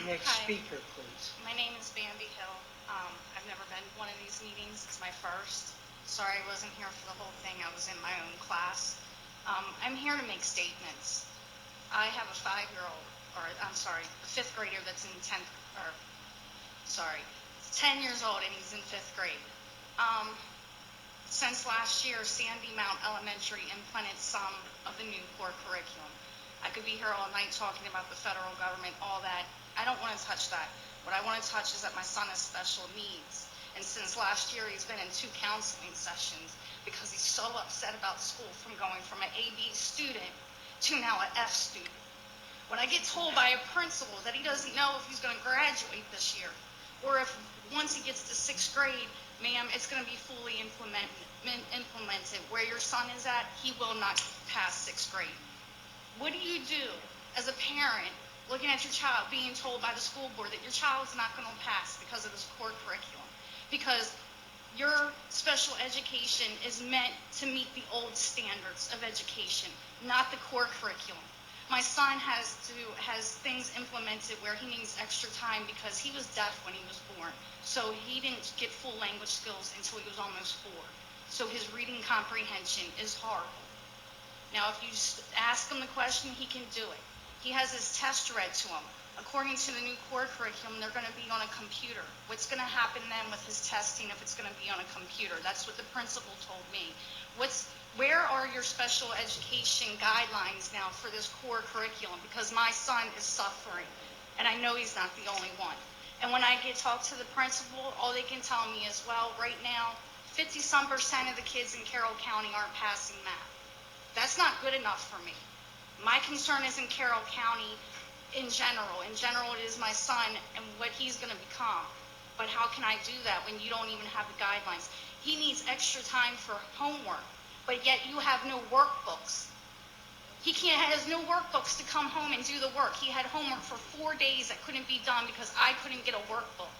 Next Hi. speaker, please. My name is Bambi Hill. I've never been to one of these meetings. It's my first. Sorry I wasn't here for the whole thing. I was in my own class. I'm here to make statements. I have a 5-year-old, or I'm sorry, a 5th grader that's in 10th, or sorry, 10 years old and he's in 5th grade. Since last year, Sandy Mount Elementary implemented some of the new core curriculum. I could be here all night talking about the federal government, all that. I don't want to touch that. What I want to touch is that my son has special needs. And since last year, he's been in 2 counseling sessions because he's so upset about school, from going from an AB student to now an F student. When I get told by a principal that he doesn't know if he's going to graduate this year, or if once he gets to 6th grade, ma'am, it's going to be fully implemented. Where your son is at, he will not pass 6th grade. What do you do as a parent looking at your child being told by the school board that your child is not going to pass because of this core curriculum? Because your special education is meant to meet the old standards of education, not the core curriculum. My son has things implemented where he needs extra time because he was deaf when he was born. So he didn't get full language skills until he was almost 4. So his reading comprehension is horrible. Now, if you ask him the question, he can do it. He has his test read to him. According to the new core curriculum, they're going to be on a computer. What's going to happen then with his testing if it's going to be on a computer? That's what the principal told me. Where are your special education guidelines now for this core curriculum? Because my son is suffering, and I know he's not the only one. And when I talk to the principal, all they can tell me is, well, right now, 50-some% of the kids in Carroll County aren't passing math. That's not good enough for me. My concern is in Carroll County in general. In general, it is my son and what he's going to become. But how can I do that when you don't even have the guidelines? He needs extra time for homework, but yet you have no workbooks. He has no workbooks to come home and do the work. He had homework for 4 days that couldn't be done because I couldn't get a workbook.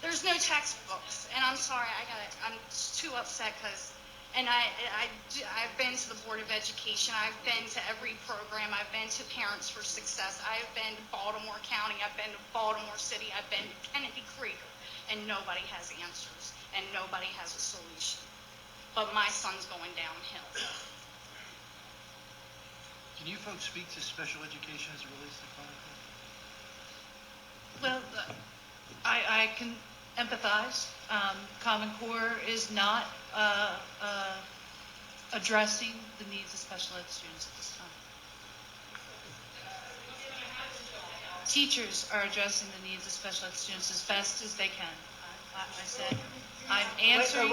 There's no textbooks, and I'm sorry, I'm too upset because, and I've been to the Board of Education, I've been to every program, I've been to Parents for Success, I've been to Baltimore County, I've been to Baltimore City, I've been to Kennedy Krieger, and nobody has answers, and nobody has a solution. But my son's going downhill. Can you folks speak to special education as it relates to Common Core? Well, I can empathize. Common Core is not addressing the needs of special ed students at this time. Teachers are addressing the needs of special ed students as best as they can. I said, I'm answering.